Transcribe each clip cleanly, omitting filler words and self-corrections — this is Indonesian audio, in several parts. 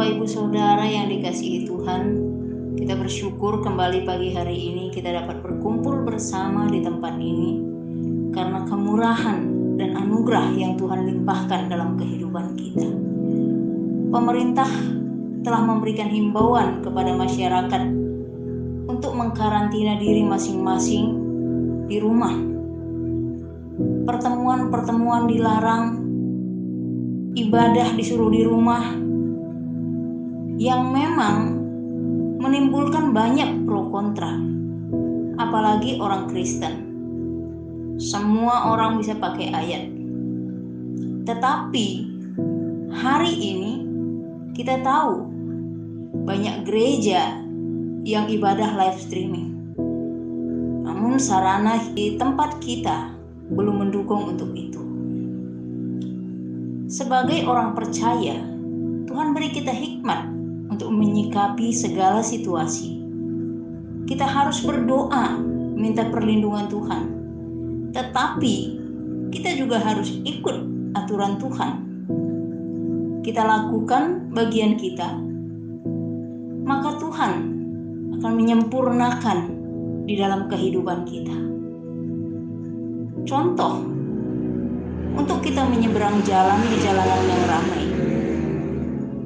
Bapak Ibu Saudara yang dikasihi Tuhan, kita bersyukur kembali pagi hari ini kita dapat berkumpul bersama di tempat ini karena kemurahan dan anugerah yang Tuhan limpahkan dalam kehidupan kita. Pemerintah telah memberikan himbauan kepada masyarakat untuk mengkarantina diri masing-masing di rumah. Pertemuan-pertemuan dilarang, ibadah disuruh di rumah, yang memang menimbulkan banyak pro kontra, apalagi orang Kristen. Semua orang bisa pakai ayat, tetapi hari ini kita tahu banyak gereja yang ibadah live streaming, namun sarana di tempat kita belum mendukung untuk itu. Sebagai orang percaya, Tuhan beri kita hikmat untuk menyikapi segala situasi. Kita harus berdoa, minta perlindungan Tuhan. Tetapi kita juga harus ikut aturan Tuhan. Kita lakukan bagian kita, maka Tuhan akan menyempurnakan di dalam kehidupan kita. Contoh, untuk kita menyeberang jalan di jalanan yang ramai,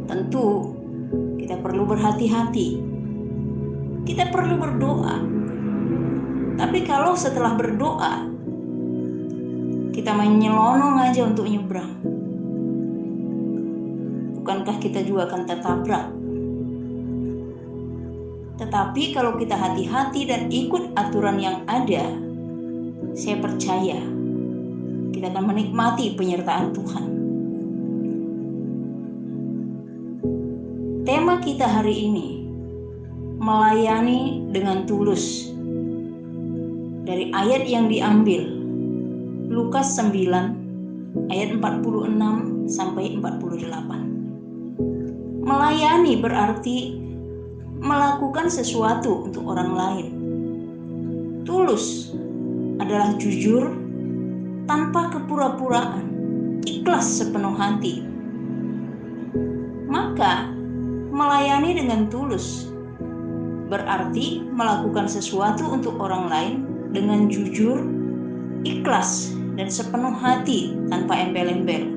tentu kita perlu berhati-hati. Kita perlu berdoa. Tapi kalau setelah berdoa kita menyelonong aja untuk nyebrang, bukankah kita juga akan tertabrak? Tetapi kalau kita hati-hati dan ikut aturan yang ada, saya percaya kita akan menikmati penyertaan Tuhan. Tema kita hari ini, melayani dengan tulus. Dari ayat yang diambil, Lukas 9 ayat 46 sampai 48. Melayani berarti melakukan sesuatu untuk orang lain. Tulus adalah jujur tanpa kepura-puraan, ikhlas sepenuh hati. Maka melayani dengan tulus berarti melakukan sesuatu untuk orang lain dengan jujur, ikhlas, dan sepenuh hati tanpa embel-embel.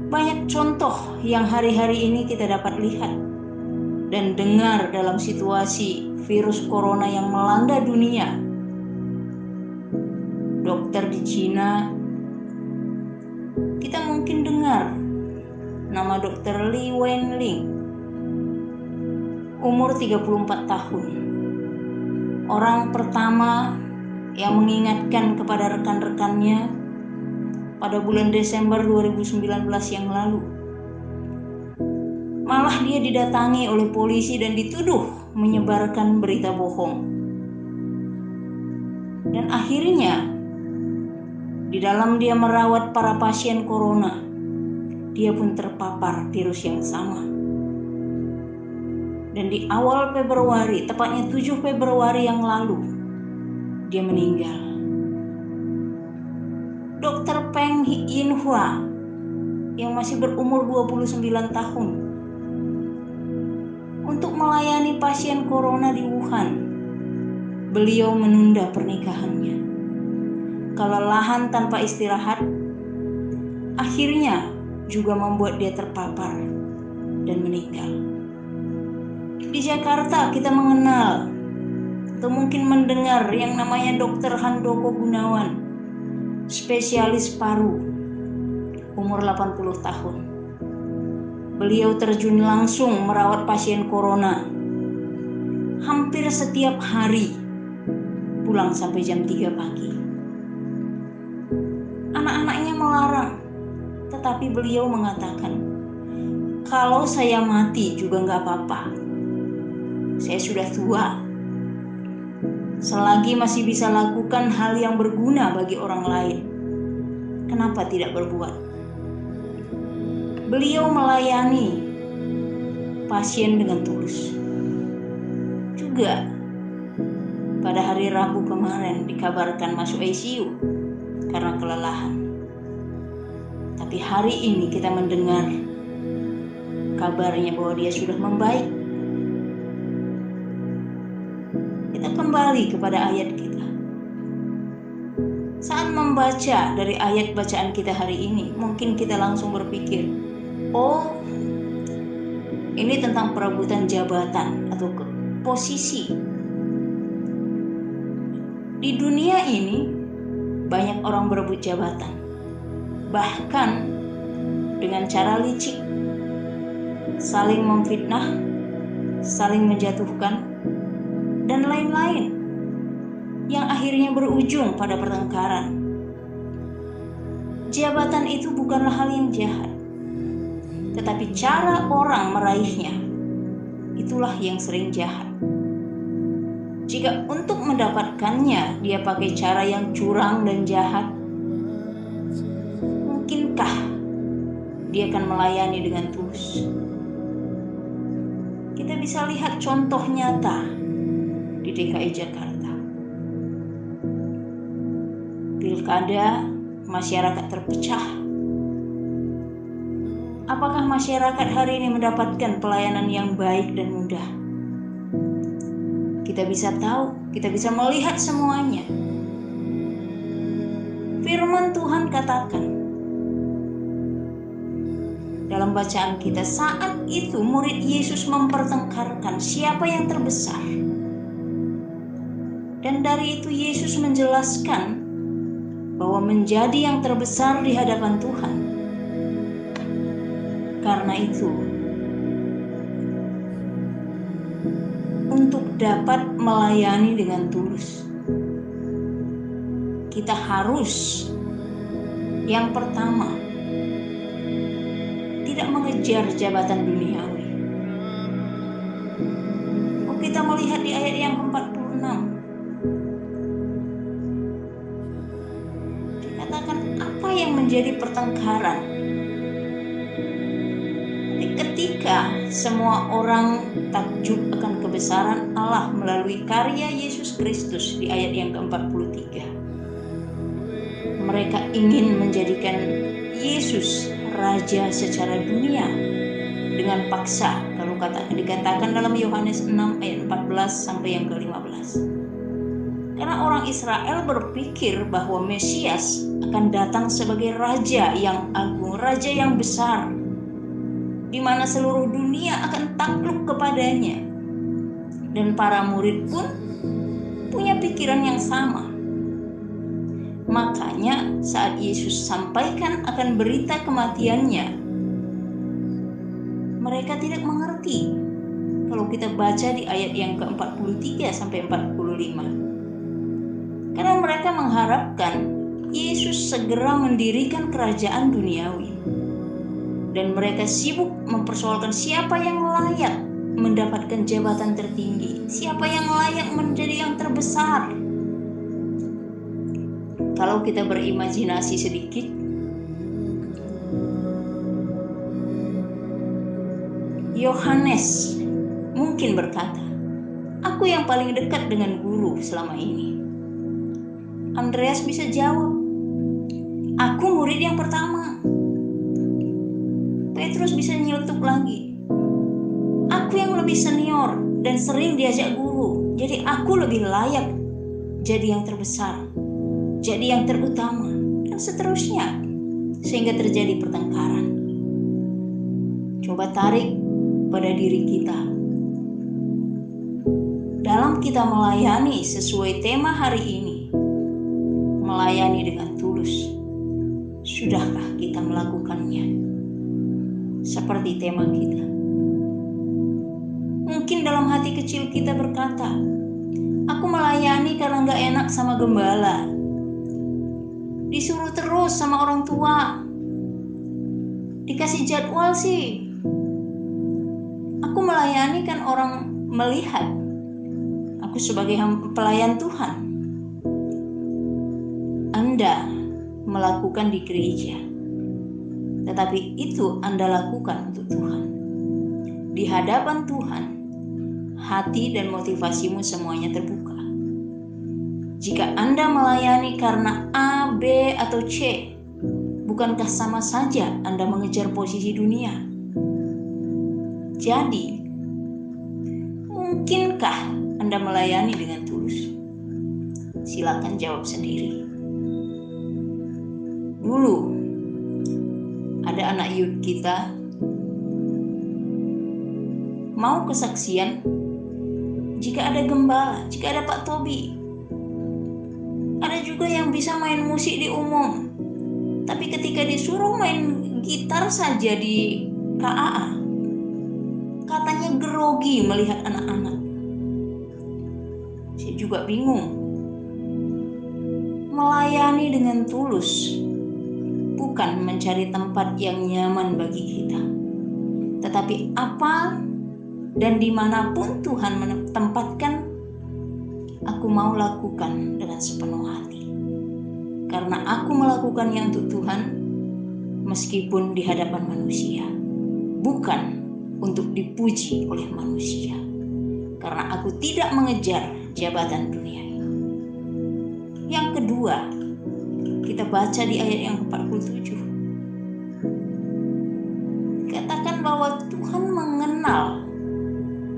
Banyak contoh yang hari-hari ini kita dapat lihat dan dengar dalam situasi virus corona yang melanda dunia. Dokter di Cina, kita mungkin dengar nama Dr. Li Wenling, umur 34 tahun. Orang pertama yang mengingatkan kepada rekan-rekannya pada bulan Desember 2019 yang lalu. Malah dia didatangi oleh polisi dan dituduh menyebarkan berita bohong. Dan akhirnya, di dalam dia merawat para pasien corona, dia pun terpapar virus yang sama. Dan di awal Februari, tepatnya 7 Februari yang lalu, dia meninggal. Dr. Peng Yinhua yang masih berumur 29 tahun, untuk melayani pasien corona di Wuhan, beliau menunda pernikahannya. Kelelahan tanpa istirahat akhirnya juga membuat dia terpapar dan meninggal. Di Jakarta kita mengenal atau mungkin mendengar yang namanya Dr. Handoko Gunawan, spesialis paru, umur 80 tahun. Beliau terjun langsung merawat pasien corona. Hampir setiap hari, pulang sampai jam 3 pagi. Anak-anaknya melarang, tetapi beliau mengatakan, kalau saya mati juga gak apa-apa. Saya sudah tua. Selagi masih bisa lakukan hal yang berguna bagi orang lain, kenapa tidak berbuat? Beliau melayani pasien dengan tulus. Juga pada hari Rabu kemarin dikabarkan masuk ICU karena kelelahan. Tapi hari ini kita mendengar kabarnya bahwa dia sudah membaik. Kita kembali kepada ayat kita. Saat membaca dari ayat bacaan kita hari ini, mungkin kita langsung berpikir, oh, ini tentang perebutan jabatan atau posisi. Di dunia ini banyak orang berebut jabatan, bahkan dengan cara licik, saling memfitnah, saling menjatuhkan, dan lain-lain, yang akhirnya berujung pada pertengkaran. Jabatan itu bukanlah hal yang jahat, tetapi cara orang meraihnya, itulah yang sering jahat. Jika untuk mendapatkannya dia pakai cara yang curang dan jahat, mungkinkah dia akan melayani dengan tulus? Kita bisa lihat contoh nyata di DKI Jakarta. Pilkada, masyarakat terpecah. Apakah masyarakat hari ini mendapatkan pelayanan yang baik dan mudah? Kita bisa tahu, kita bisa melihat semuanya. Firman Tuhan katakan dalam bacaan kita, saat itu murid Yesus mempertengkarkan siapa yang terbesar. Dan dari itu Yesus menjelaskan bahwa menjadi yang terbesar di hadapan Tuhan. Karena itu, untuk dapat melayani dengan tulus, kita harus yang pertama tidak mengejar jabatan duniawi. Oh, kita melihat di ayat yang ke-46 dikatakan apa yang menjadi pertengkaran. Ketika semua orang takjub akan kebesaran Allah melalui karya Yesus Kristus di ayat yang ke-43. Mereka ingin menjadikan Yesus raja secara dunia dengan paksa, kalau dikatakan dalam Yohanes 6 ayat 14 sampai yang ke-15. Karena orang Israel berpikir bahwa Mesias akan datang sebagai raja yang agung, raja yang besar, di mana seluruh dunia akan takluk kepadanya. Dan para murid pun punya pikiran yang sama. Makanya saat Yesus sampaikan akan berita kematiannya, mereka tidak mengerti. Kalau kita baca di ayat yang ke-43 sampai 45. Karena mereka mengharapkan Yesus segera mendirikan kerajaan duniawi. Dan mereka sibuk mempersoalkan siapa yang layak mendapatkan jabatan tertinggi, siapa yang layak menjadi yang terbesar. Kalau kita berimajinasi sedikit, Yohanes mungkin berkata, aku yang paling dekat dengan guru selama ini. Andreas bisa jawab, aku murid yang pertama. Petrus bisa nyeletuk lagi, aku yang lebih senior dan sering diajak guru, jadi aku lebih layak jadi yang terbesar, jadi yang terutama, dan seterusnya, sehingga terjadi pertengkaran. Coba tarik pada diri kita. Dalam kita melayani sesuai tema hari ini, melayani dengan tulus, sudahkah kita melakukannya seperti tema kita? Mungkin dalam hati kecil kita berkata, aku melayani karena gak enak sama gembala, disuruh terus sama orang tua, dikasih jadwal sih. Aku melayani kan orang melihat aku sebagai pelayan Tuhan. Anda melakukan di gereja, tetapi itu Anda lakukan untuk Tuhan. Di hadapan Tuhan, hati dan motivasimu semuanya terbuka. Jika Anda melayani karena A, B, atau C, bukankah sama saja Anda mengejar posisi dunia? Jadi, mungkinkah Anda melayani dengan tulus? Silakan jawab sendiri. Dulu, ada anak youth kita mau kesaksian jika ada gembala, jika ada Pak Tobi. Ada juga yang bisa main musik di umum, tapi ketika disuruh main gitar saja di KAA, katanya grogi melihat anak-anak. Saya juga bingung. Melayani dengan tulus bukan mencari tempat yang nyaman bagi kita, tetapi apa dan dimanapun Tuhan menempatkan, aku mau lakukan dengan sepenuh hati. Karena aku melakukannya untuk Tuhan, meskipun di hadapan manusia, bukan untuk dipuji oleh manusia. Karena aku tidak mengejar jabatan dunia ini. Yang kedua, kita baca di ayat yang 47. Katakan bahwa Tuhan mengenal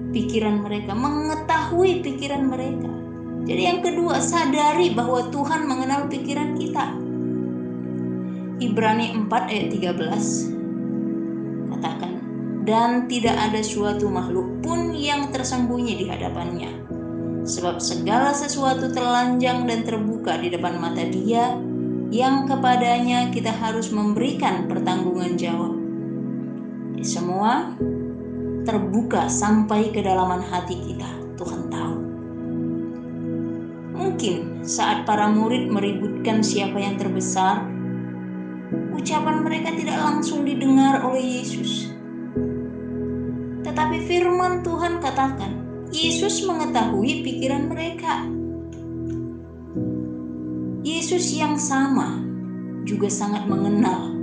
pikiran mereka, mengetahui pikiran mereka. Jadi yang kedua, sadari bahwa Tuhan mengenal pikiran kita. Ibrani 4 ayat 13 katakan, dan tidak ada suatu makhluk pun yang tersembunyi di hadapannya, sebab segala sesuatu telanjang dan terbuka di depan mata Dia, yang kepadanya kita harus memberikan pertanggungan jawab. Semua terbuka sampai kedalaman hati kita. Tuhan tahu. Mungkin saat para murid meributkan siapa yang terbesar, ucapan mereka tidak langsung didengar oleh Yesus. Tetapi firman Tuhan katakan, Yesus mengetahui pikiran mereka. Yesus yang sama juga sangat mengenal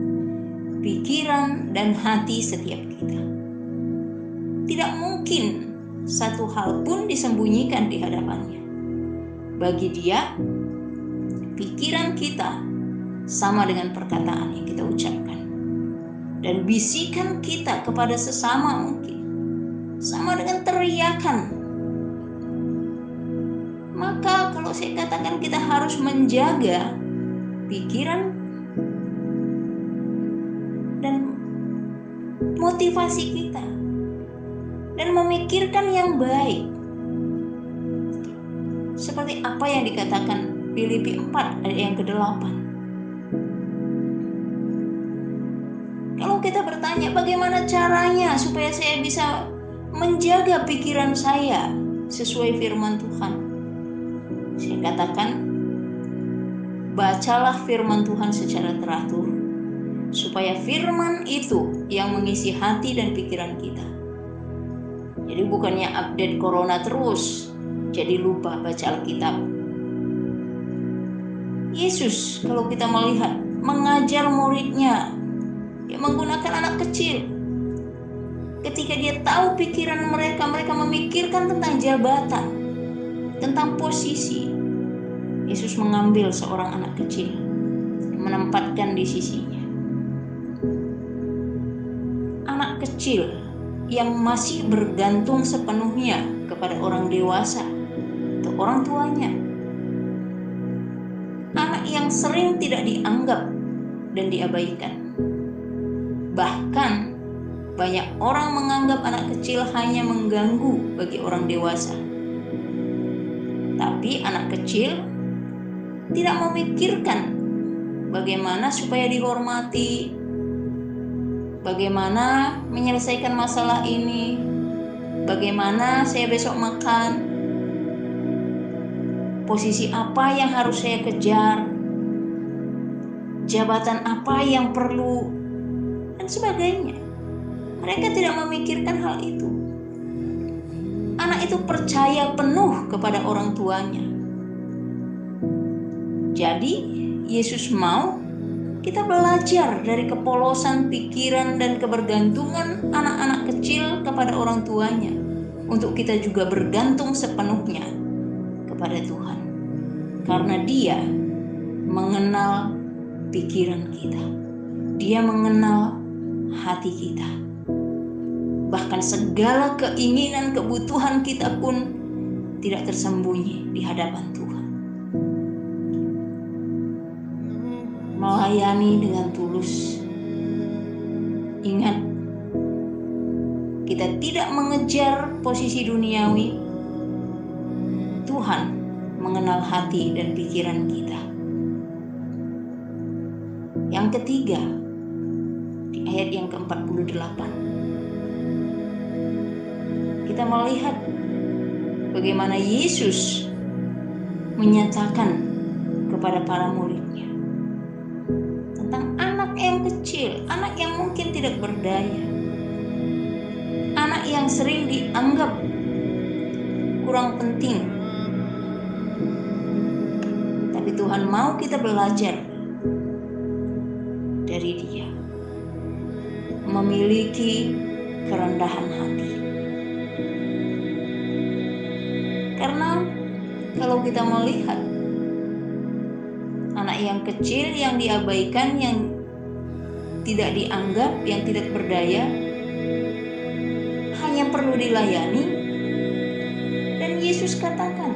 pikiran dan hati setiap kita. Tidak mungkin satu hal pun disembunyikan di hadapannya. Bagi Dia, pikiran kita sama dengan perkataan yang kita ucapkan. Dan bisikan kita kepada sesama mungkin sama dengan teriakan. Maka kalau saya katakan kita harus menjaga pikiran dan motivasi kita dan memikirkan yang baik. Seperti apa yang dikatakan Filipi 4 ayat yang ke-8. Kalau kita bertanya bagaimana caranya supaya saya bisa menjaga pikiran saya sesuai firman Tuhan, saya katakan bacalah firman Tuhan secara teratur, supaya firman itu yang mengisi hati dan pikiran kita. Jadi bukannya update corona terus, jadi lupa baca Alkitab. Yesus kalau kita melihat mengajar muridnya, dia menggunakan anak kecil. Ketika dia tahu pikiran mereka, mereka memikirkan tentang jabatan, tentang posisi. Yesus mengambil seorang anak kecil, menempatkan di sisinya. Anak kecil yang masih bergantung sepenuhnya kepada orang dewasa atau orang tuanya. Anak yang sering tidak dianggap dan diabaikan. Bahkan banyak orang menganggap anak kecil hanya mengganggu bagi orang dewasa. Tapi anak kecil tidak memikirkan bagaimana supaya dihormati, bagaimana menyelesaikan masalah ini, bagaimana saya besok makan, posisi apa yang harus saya kejar, jabatan apa yang perlu, dan sebagainya. Mereka tidak memikirkan hal itu. Anak itu percaya penuh kepada orang tuanya. Jadi Yesus mau kita belajar dari kepolosan pikiran dan kebergantungan anak-anak kecil kepada orang tuanya, untuk kita juga bergantung sepenuhnya kepada Tuhan. Karena Dia mengenal pikiran kita. Dia mengenal hati kita. bahkan segala keinginan kebutuhan kita pun tidak tersembunyi di hadapan Tuhan. Melayani dengan tulus. Ingat, kita tidak mengejar posisi duniawi. Tuhan mengenal hati dan pikiran kita. Yang ketiga, di ayat yang ke-48, kita melihat bagaimana Yesus menyatakan kepada para muridnya tentang anak yang kecil, anak yang mungkin tidak berdaya, anak yang sering dianggap kurang penting. Tapi Tuhan mau kita belajar dari Dia, memiliki kerendahan hati. Karena kalau kita melihat anak yang kecil yang diabaikan, yang tidak dianggap, yang tidak berdaya, hanya perlu dilayani. Dan Yesus katakan,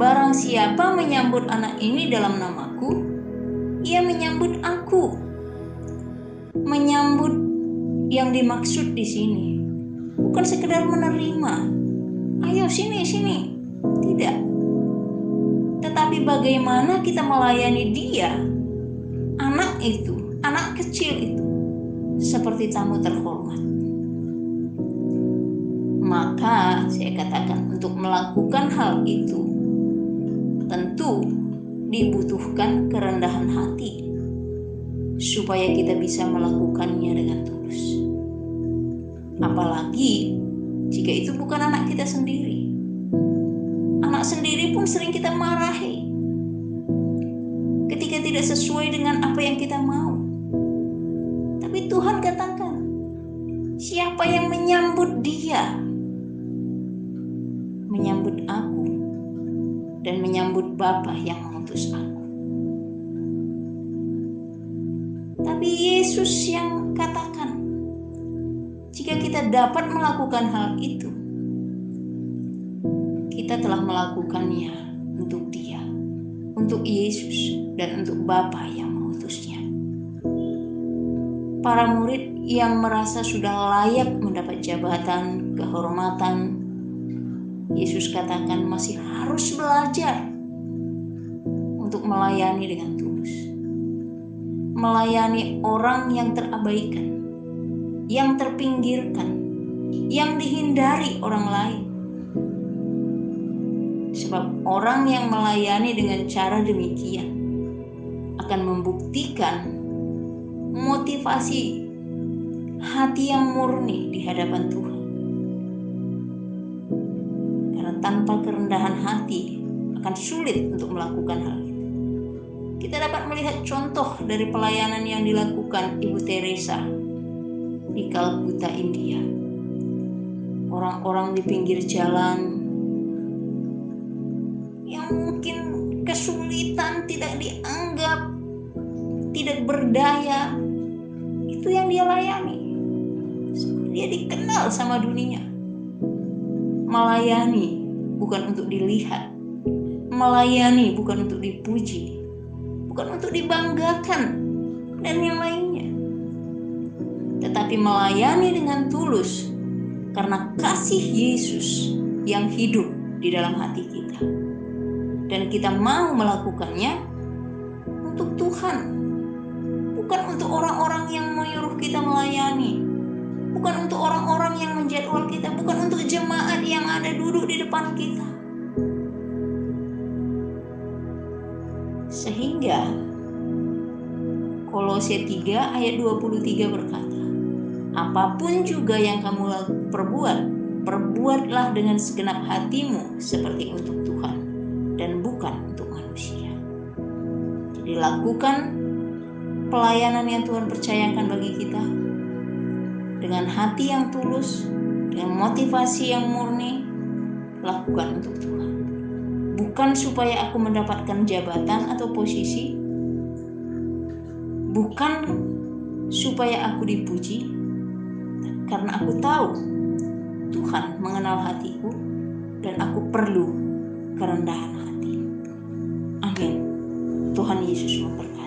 barang siapa menyambut anak ini dalam namaku, ia menyambut aku. Menyambut yang dimaksud di sini bukan sekedar menerima, ayo sini. Tidak. Tetapi bagaimana kita melayani dia, anak itu, anak kecil itu, seperti tamu terhormat. Maka saya katakan, untuk melakukan hal itu tentu dibutuhkan kerendahan hati supaya kita bisa melakukannya dengan tulus. Apalagi jika itu bukan anak kita sendiri. Anak sendiri pun sering kita marahi ketika tidak sesuai dengan apa yang kita mau. Tapi Tuhan katakan, siapa yang menyambut dia, menyambut aku dan menyambut Bapa yang mengutus aku. Tapi Yesus yang katakan, jika kita dapat melakukan hal itu, kita telah melakukannya untuk Dia, untuk Yesus, dan untuk Bapa yang mengutusnya. Para murid yang merasa sudah layak mendapat jabatan, kehormatan, Yesus katakan masih harus belajar untuk melayani dengan tulus. Melayani orang yang terabaikan, yang terpinggirkan, yang dihindari orang lain. Sebab orang yang melayani dengan cara demikian akan membuktikan motivasi hati yang murni di hadapan Tuhan. Karena tanpa kerendahan hati akan sulit untuk melakukan hal itu. Kita dapat melihat contoh dari pelayanan yang dilakukan Ibu Teresa di Calcutta, India. Orang-orang di pinggir jalan yang mungkin kesulitan, tidak dianggap, tidak berdaya, itu yang dia layani. Dia dikenal sama dunia. Melayani bukan untuk dilihat, melayani bukan untuk dipuji, bukan untuk dibanggakan dan yang lainnya, tetapi melayani dengan tulus karena kasih Yesus yang hidup di dalam hati kita. Dan kita mau melakukannya untuk Tuhan, bukan untuk orang-orang yang menyuruh kita melayani, bukan untuk orang-orang yang menjadwal kita, bukan untuk jemaat yang ada duduk di depan kita. Sehingga Kolose 3 ayat 23 berkata, apapun juga yang kamu perbuat, perbuatlah dengan segenap hatimu seperti untuk Tuhan dan bukan untuk manusia. Jadi lakukan pelayanan yang Tuhan percayakan bagi kita dengan hati yang tulus, dengan motivasi yang murni. Lakukan untuk Tuhan, bukan supaya aku mendapatkan jabatan atau posisi, bukan supaya aku dipuji, karena aku tahu Tuhan mengenal hatiku dan aku perlu kerendahan hati. Amin. Tuhan Yesus memberkati.